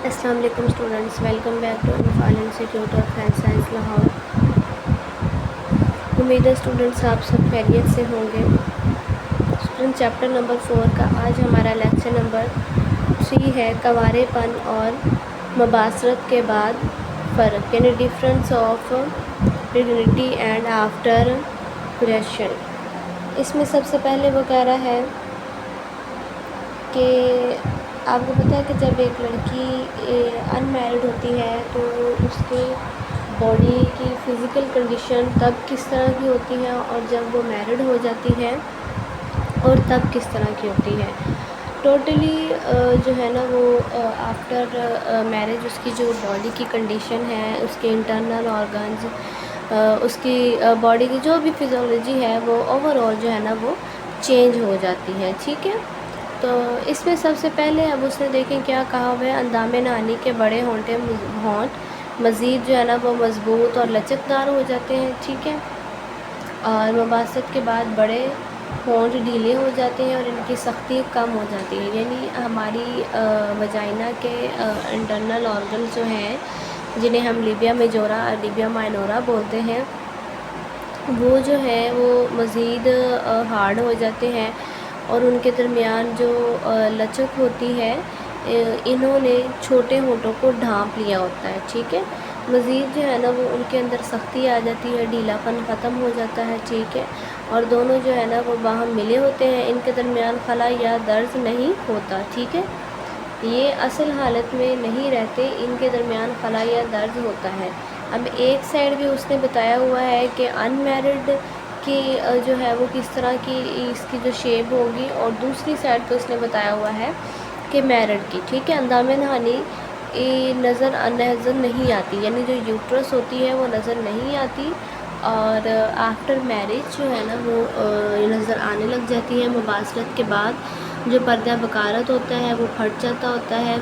السلام علیکم students, welcome back to Anfal institute of health science Lahore. امید ہے اسٹوڈنٹس آپ سب خیریت سے ہوں گے۔ اسٹوڈنٹ چیپٹر نمبر 4 کا آج ہمارا لیکچر نمبر 3 ہے کنوارے پن اور مباشرت کے بعد فرق، یعنی ڈفرینس آف پریگنینٹی اینڈ آفٹر پریگنیشن۔ اس میں سب سے پہلے وہ کہہ رہا ہے کہ آپ کو پتہ ہے کہ جب ایک لڑکی ان میرڈ ہوتی ہے تو اس کے باڈی کی فزیکل کنڈیشن تب کس طرح کی ہوتی ہے، اور جب وہ میرڈ ہو جاتی ہے اور تب کس طرح کی ہوتی ہے۔ ٹوٹلی جو ہے نا وہ آفٹر میرج اس کی جو باڈی کی کنڈیشن ہے، اس کے انٹرنل آرگنز، اس کی باڈی کی جو بھی فزیولوجی ہے وہ اوور آل جو ہے نا وہ چینج ہو جاتی ہے، ٹھیک ہے۔ تو اس میں سب سے پہلے اب اس نے دیکھیں کیا کہا ہوا ہے، اندام نہانی کے بڑے ہونٹ مزید جو ہے نا وہ مضبوط اور لچکدار ہو جاتے ہیں، ٹھیک ہے، اور مباحثت کے بعد بڑے ہونٹ ڈھیلے ہو جاتے ہیں اور ان کی سختی کم ہو جاتی ہے، یعنی ہماری وجائنا کے انٹرنل آرگنز جو ہیں جنہیں ہم لیبیا میجورا اور لیبیا مائنورا بولتے ہیں، وہ جو ہے وہ مزید ہارڈ ہو جاتے ہیں اور ان کے درمیان جو لچک ہوتی ہے انہوں نے چھوٹے ہونٹوں کو ڈھانپ لیا ہوتا ہے، ٹھیک ہے۔ مزید جو ہے نا وہ ان کے اندر سختی آ جاتی ہے، ڈھیلا پن ختم ہو جاتا ہے، ٹھیک ہے، اور دونوں جو ہے نا وہ باہم ملے ہوتے ہیں، ان کے درمیان خلا یا درز نہیں ہوتا، ٹھیک ہے، یہ اصل حالت میں نہیں رہتے، ان کے درمیان خلا یا درز ہوتا ہے۔ اب ایک سائڈ بھی اس نے بتایا ہوا ہے کہ ان میرڈ کی جو ہے وہ کس طرح کی اس کی جو شیپ ہوگی، اور دوسری سائڈ پہ اس نے بتایا ہوا ہے کہ میرڈ کی، ٹھیک ہے۔ اندام نہانی نظر نہیں آتی، یعنی جو یوٹرس ہوتی ہے وہ نظر نہیں آتی، اور آفٹر میرج جو ہے نا وہ نظر آنے لگ جاتی ہے۔ مباشرت کے بعد جو پردہ بکارت ہوتا ہے وہ پھٹ جاتا ہوتا ہے،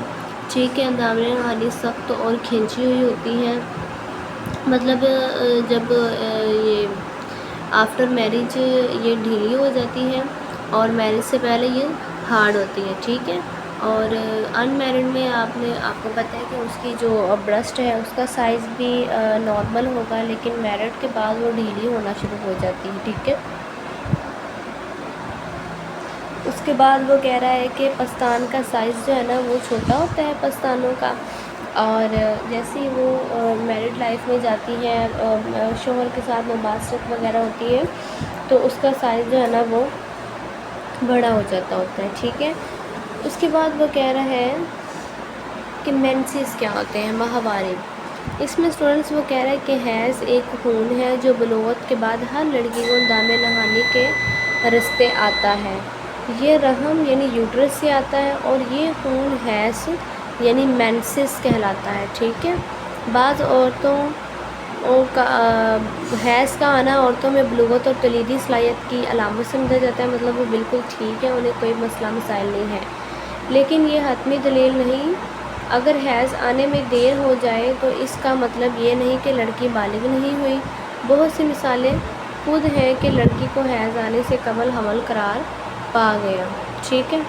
ٹھیک ہے۔ اندام نہانی سخت اور کھینچی ہوئی ہوتی ہے، مطلب جب یہ آفٹر میرج یہ ڈھیلی ہو جاتی ہے اور میرج سے پہلے یہ ہارڈ ہوتی ہے، ٹھیک ہے۔ اور ان میرڈ میں آپ کو پتہ ہے کہ اس کی جو برسٹ ہے اس کا سائز بھی نارمل ہوگا، لیکن میرڈ کے بعد وہ ڈھیلی ہونا شروع ہو جاتی ہے، ٹھیک ہے۔ اس کے بعد وہ کہہ رہا ہے کہ پستان کا سائز جو ہے نا وہ چھوٹا ہوتا ہے پستانوں کا، اور جیسے ہی وہ میرڈ لائف میں جاتی ہے، شوہر کے ساتھ مباشرت وغیرہ ہوتی ہے، تو اس کا سائز جو ہے نا وہ بڑا ہو جاتا ہوتا ہے، ٹھیک ہے۔ اس کے بعد وہ کہہ رہا ہے کہ مینسز کیا ہوتے ہیں، ماہوارے۔ اس میں اسٹوڈنٹس وہ کہہ رہا ہے کہ حیض ایک خون ہے جو بلوغت کے بعد ہر لڑکی کو اندام نہانی کے رستے آتا ہے، یہ رحم یعنی یوٹرس سے آتا ہے، اور یہ خون حیض یعنی مینسز کہلاتا ہے، ٹھیک ہے۔ بعض عورتوں کا حیض کا آنا عورتوں میں بلوغت اور کلیدی صلاحیت کی علامت سمجھا جاتا ہے، مطلب وہ بالکل ٹھیک ہے، انہیں کوئی مسئلہ مسائل نہیں ہے، لیکن یہ حتمی دلیل نہیں۔ اگر حیض آنے میں دیر ہو جائے تو اس کا مطلب یہ نہیں کہ لڑکی بالغ نہیں ہوئی، بہت سی مثالیں خود ہیں کہ لڑکی کو حیض آنے سے قبل حمل قرار پا گیا، ٹھیک ہے۔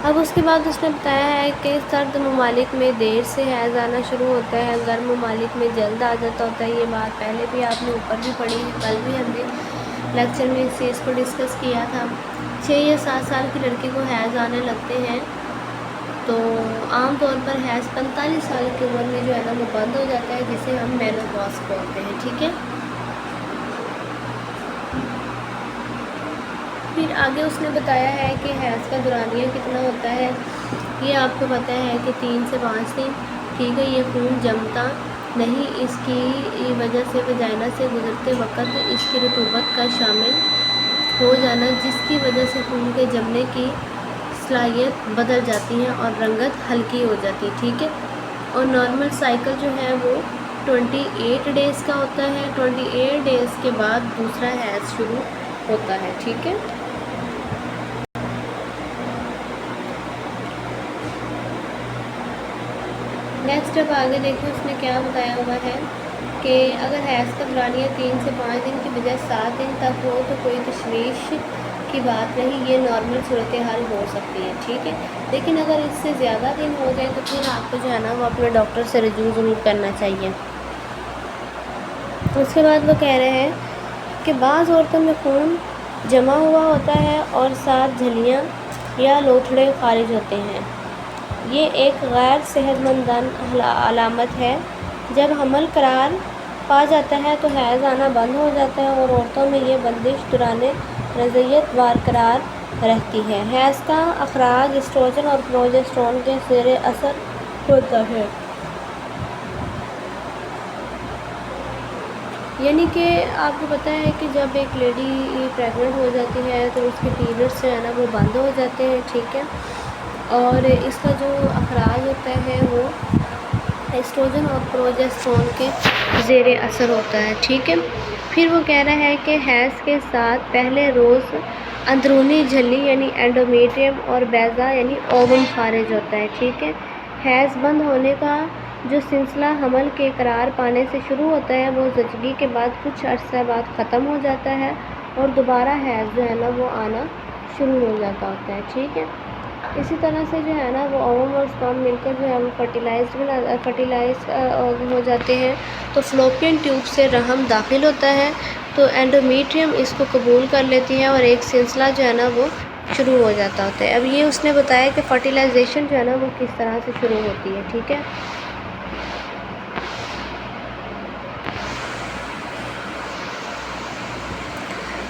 اب اس کے بعد اس نے بتایا ہے کہ سرد ممالک میں دیر سے حیض آنا شروع ہوتا ہے، گرم ممالک میں جلد آ جاتا ہوتا ہے، یہ بات پہلے بھی آپ نے اوپر بھی پڑھی ہے، کل بھی ہم نے لیکچر میں اس چیز کو ڈسکس کیا تھا۔ 6 یا 7 سال کی لڑکی کو حیض آنے لگتے ہیں تو عام طور پر حیض 45 سال کی عمر میں جو ہے نا وہ بند ہو جاتا ہے، جسے ہم مینوپاز بولتے ہیں، ٹھیک ہے۔ پھر آگے اس نے بتایا ہے کہ حیض کا دورانیہ کتنا ہوتا ہے، یہ آپ کو پتہ ہے کہ 3 سے 5 دن، ٹھیک ہے۔ یہ خون جمتا نہیں، اس کی وجہ سے وجائنا سے گزرتے وقت اس کی رطوبت کا شامل ہو جانا، جس کی وجہ سے خون کے جمنے کی صلاحیت بدل جاتی ہے اور رنگت ہلکی ہو جاتی ہے، ٹھیک ہے۔ اور نارمل سائیکل جو ہے وہ 28 ڈیز کا ہوتا ہے، 28 ڈیز کے بعد دوسرا حیض شروع ہوتا ہے، ٹھیک ہے۔ نیکسٹ اب آگے دیکھیں اس نے کیا بتایا ہوا ہے کہ اگر حیض کا دورانیہ 3 سے 5 دن کی بجائے 7 دن تک ہو تو کوئی تشویش کی بات نہیں، یہ نارمل صورتحال ہو سکتی ہے، ٹھیک ہے. لیکن اگر اس سے زیادہ دن ہو جائے تو پھر آپ کو جو ہے نا وہ اپنے ڈاکٹر سے رجوع ضرور کرنا چاہیے. اس کے بعد وہ کہہ رہے ہیں کہ بعض عورتوں میں خون جمع ہوا ہوتا ہے اور ساتھ جھلیاں یا لوتھڑے خارج ہوتے ہیں. یہ ایک غیر صحت مند علامت ہے. جب حمل قرار پا جاتا ہے تو حیض آنا بند ہو جاتا ہے اور عورتوں میں یہ بندش دوران رضعیت برقرار رہتی ہے. حیض کا اخراج ایسٹروجن اور پروجسٹرون کے زیر اثر ہوتا ہے. یعنی کہ آپ کو پتہ ہے کہ جب ایک لیڈی پریگننٹ ہو جاتی ہے تو اس کے پیریڈس جو ہے نا وہ بند ہو جاتے ہیں، ٹھیک ہے. اور اس کا جو اخراج ہوتا ہے وہ ایسٹروجن اور پروجسٹرون کے زیر اثر ہوتا ہے، ٹھیک ہے. پھر وہ کہہ رہا ہے کہ حیض کے ساتھ پہلے روز اندرونی جھلی یعنی اینڈومیٹریم اور بیضہ یعنی اووم خارج ہوتا ہے، ٹھیک ہے. حیض بند ہونے کا جو سلسلہ حمل کے قرار پانے سے شروع ہوتا ہے وہ زچگی کے بعد کچھ عرصہ بعد ختم ہو جاتا ہے اور دوبارہ حیض جو ہے نا وہ آنا شروع ہو جاتا ہوتا ہے، ٹھیک ہے. اسی طرح سے جو ہے نا وہ اووم اور سپرم مل کر جو ہے وہ فرٹیلائز ہو جاتے ہیں تو فلوپین ٹیوب سے رحم داخل ہوتا ہے تو اینڈومیٹریم اس کو قبول کر لیتی ہے اور ایک سلسلہ جو ہے نا وہ شروع ہو جاتا ہوتا ہے. اب یہ اس نے بتایا کہ فرٹیلائزیشن جو ہے نا وہ کس طرح سے شروع ہوتی ہے، ٹھیک ہے.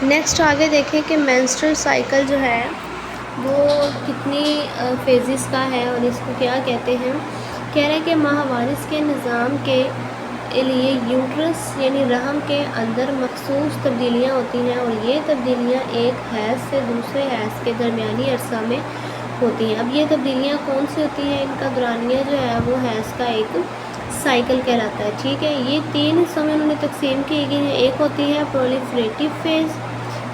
نیکسٹ آگے دیکھیں کہ مینسٹرل سائیکل جو ہے وہ کتنی فیزز کا ہے اور اس کو کیا کہتے ہیں. کہہ رہے ہیں کہ ماہوارث کے نظام کے لیے یوٹرس یعنی رحم کے اندر مخصوص تبدیلیاں ہوتی ہیں اور یہ تبدیلیاں ایک حیض سے دوسرے حیض کے درمیانی عرصہ میں ہوتی ہیں. اب یہ تبدیلیاں کون سی ہوتی ہیں؟ ان کا دورانیہ جو ہے وہ حیض کا ایک سائیکل کہلاتا ہے، ٹھیک ہے. یہ 3 حصوں میں انہوں نے تقسیم کی گئی ہے. ایک ہوتی ہے پرولیفریٹیو فیز،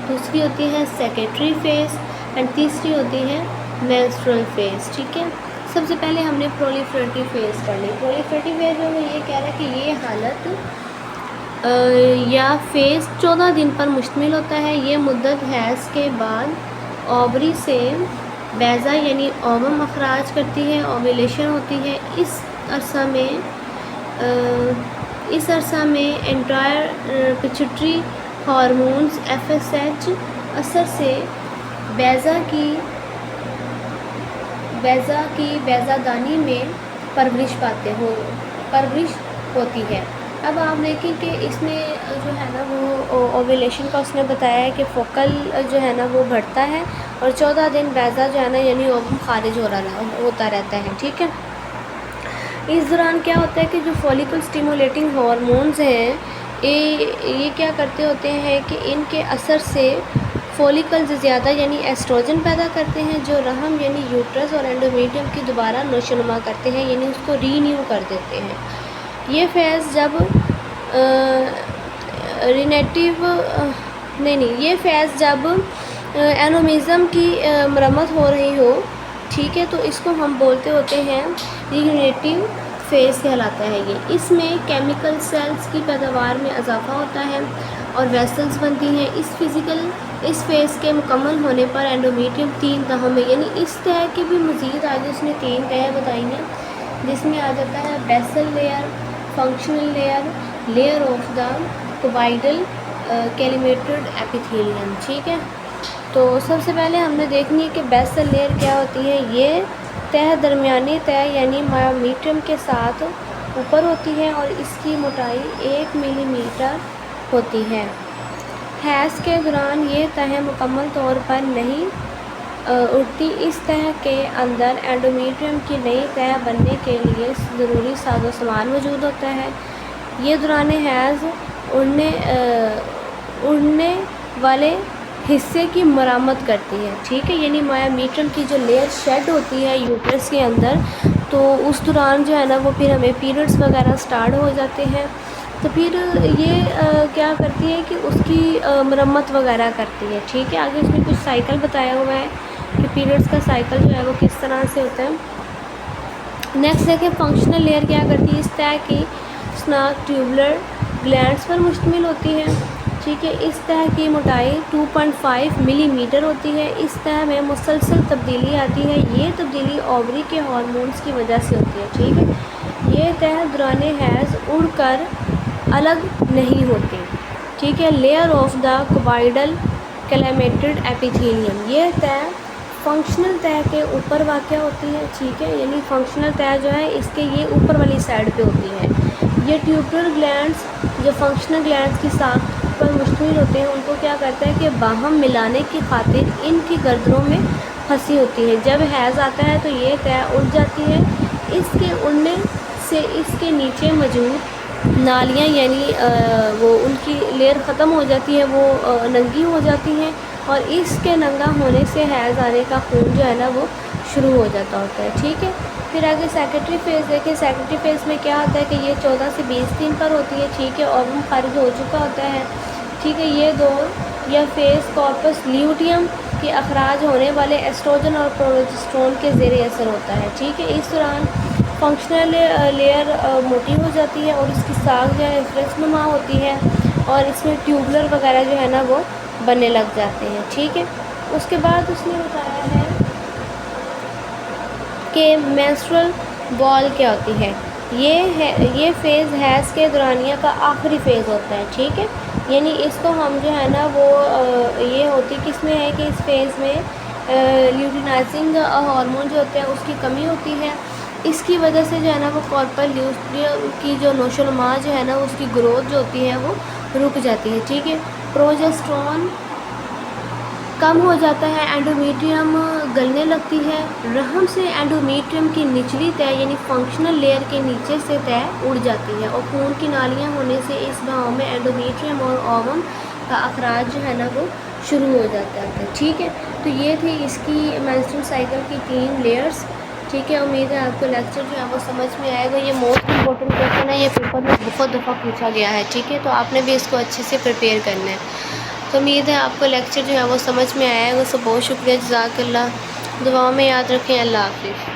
دوسری ہوتی ہے سیکریٹری فیز اینڈ تیسری ہوتی ہے مینسٹرل فیز، ٹھیک ہے. سب سے پہلے ہم نے پرولیفریٹیو فیز پڑھ لی. پرولیفریٹیو فیز میں یہ کہہ رہا ہے کہ یہ حالت یا فیز 14 دن پر مشتمل ہوتا ہے. یہ مدت حیض کے بعد اووری سے بیضہ یعنی اووم اخراج کرتی ہے، اوویلیشن ہوتی ہے. اس عرصہ میں انٹرا پچوٹری ہارمونز FSH اثر سے بیضہ بیضہ دانی میں پرورش ہوتی ہے. اب آپ دیکھیں کہ اس میں جو ہے نا وہ اوویلیشن کا اس نے بتایا ہے کہ فوکل جو ہے نا وہ بڑھتا ہے اور 14 دن بیضہ جو ہے نا یعنی اووم خارج ہوتا رہتا ہے، ٹھیک ہے. اس دوران کیا ہوتا ہے کہ جو فولیکل سٹیمولیٹنگ ہارمونز ہیں یہ کیا کرتے ہوتے ہیں کہ ان کے اثر سے فولیکلز زیادہ یعنی ایسٹروجن پیدا کرتے ہیں جو رحم یعنی یوٹرس اور اینڈومیٹریم کی دوبارہ نشوونما کرتے ہیں، یعنی اس کو رینیو کر دیتے ہیں. یہ فیز جب یہ فیز جب اینومزم کی مرمت ہو رہی ہو، ٹھیک ہے، تو اس کو ہم بولتے ہوتے ہیں ریجنریٹیو فیز کہلاتا ہے. یہ اس میں کیمیکل سیلز کی پیداوار میں اضافہ ہوتا ہے اور ویسلز بنتی ہیں. اس فیز کے مکمل ہونے پر اینڈومیٹریم 3 تہوں میں یعنی اس طرح کی بھی مزید آگے اس نے 3 تہیں بتائی ہیں جس میں آ جاتا ہے basal layer, functional layer of the cuboidal ciliated epithelium, ٹھیک ہے. تو سب سے پہلے ہم نے دیکھنی ہے کہ بیسل لیئر کیا ہوتی ہے. یہ تہ درمیانی تہ یعنی مایومیٹریم کے ساتھ اوپر ہوتی ہے اور اس کی موٹائی 1 ملی میٹر ہوتی ہے. حیض کے دوران یہ تہیں مکمل طور پر نہیں اٹھتی. اس تہ کے اندر اینڈومیٹریم کی نئی تہ بننے کے لیے ضروری ساز و سامان موجود ہوتا ہے. یہ دوران حیض اڑنے والے حصے کی مرمت کرتی ہے، ٹھیک ہے. یعنی مایومیٹریم کی جو لیئر شیڈ ہوتی ہے یوٹرس کے اندر، تو اس دوران جو ہے نا وہ پھر ہمیں پیریڈس وغیرہ سٹارٹ ہو جاتے ہیں تو پھر یہ کیا کرتی ہے کہ اس کی مرمت وغیرہ کرتی ہے، ٹھیک ہے. آگے اس میں کچھ سائیکل بتایا ہوا ہے کہ پیریڈس کا سائیکل جو ہے وہ کس طرح سے ہوتا ہے. نیکسٹ دیکھیں فنکشنل لیئر کیا کرتی ہے. اس طرح کی اسناک ٹیوبولر گلینڈس پر مشتمل ہوتی ہے ٹھیک ہے، اس تہ کی موٹائی 2.5 ملی میٹر ہوتی ہے۔ اس تہ میں مسلسل تبدیلی آتی ہے، یہ تبدیلی اووری کے ہارمونز کی وجہ سے ہوتی ہے۔ ٹھیک ہے، یہ تہ دوران حیض اڑ کر الگ نہیں ہوتی۔ ٹھیک ہے، لیئر آف دا کوبائڈل کلیمیٹڈ ایپیتھیلیم، یہ تہ فنکشنل تہ کے اوپر واقع ہوتی ہے۔ ٹھیک ہے، یعنی فنکشنل تہ جو ہے اس کے یہ اوپر والی سائڈ پہ ہوتی ہے۔ یہ ٹیوبولر گلینڈز جو فنکشنل گلینڈز کی ساخت پر مشتمل ہوتے ہیں، ان کو کیا کرتا ہے کہ باہم ملانے کی خاطر ان کی گردنوں میں پھنسی ہوتی ہے۔ جب حیض آتا ہے تو یہ تہ اڑ جاتی ہے، اس کے اڑنے سے اس کے نیچے موجود نالیاں یعنی وہ ان کی لیئر ختم ہو جاتی ہے، وہ ننگی ہو جاتی ہیں، اور اس کے ننگا ہونے سے حیض آنے کا خون جو ہے نا وہ شروع ہو جاتا ہوتا ہے۔ ٹھیک ہے، پھر آگے سیکنڈری فیز دیکھیں۔ سیکنڈری فیز میں کیا ہوتا ہے کہ یہ 14 سے 20 دن پر ہوتی ہے۔ ٹھیک ہے، اووم خارج ہو چکا ہوتا ہے۔ ٹھیک ہے، یہ دور یا فیز کارپس لیوٹیم کے اخراج ہونے والے ایسٹروجن اور پروجسٹرون کے زیر اثر ہوتا ہے۔ ٹھیک ہے، اس دوران فنکشنل لیئر موٹی ہو جاتی ہے اور اس کی ساخت جو ہے فرس نما ہوتی ہے، اور اس میں ٹیوبولر وغیرہ جو ہے نا وہ بننے لگ جاتے ہیں۔ ٹھیک ہے، اس کے بعد اس نے بتایا ہے کہ مینسٹرل وال کیا ہوتی ہے۔ یہ فیز حیض کے دورانیہ کا آخری فیز ہوتا ہے۔ ٹھیک ہے، یعنی اس کو ہم جو ہے نا وہ یہ ہوتی کس میں ہے کہ اس فیز میں لیوٹینائزنگ ہارمون جو ہوتے ہیں اس کی کمی ہوتی ہے، اس کی وجہ سے جو ہے نا وہ کارپل لیوٹیم کی جو نشو و نما جو ہے نا اس کی گروتھ جو ہوتی ہے وہ رک جاتی ہے۔ ٹھیک ہے، پروجسٹرون کم ہو جاتا ہے، اینڈومیٹریم گلنے لگتی ہے، رحم سے اینڈومیٹریم کی نچلی تہ یعنی فنکشنل لیئر کے نیچے سے تہ اڑ جاتی ہے، اور خون کی نالیاں ہونے سے اس بہاؤ میں اینڈومیٹریم اور اووم کا اخراج جو ہے نا وہ شروع ہو جاتا ہے۔ ٹھیک ہے، تو یہ تھی اس کی مینسٹرول سائیکل کی 3 لیئرز۔ ٹھیک ہے، امید ہے آپ کو لیکچر جو ہے وہ سمجھ میں آئے گا۔ یہ موسٹ امپورٹنٹ کویشچن ہے، یہ پیپر میں بہت دفعہ پوچھا گیا ہے۔ ٹھیک ہے، تو آپ نے بھی اس کو اچھے سے پریپیئر کرنا ہے۔ تو امید ہے آپ کو لیکچر جو ہے وہ سمجھ میں آیا ہے۔ اس کو بہت شکریہ، جزاک اللہ۔ دعاؤں میں یاد رکھیں۔ اللہ حافظ۔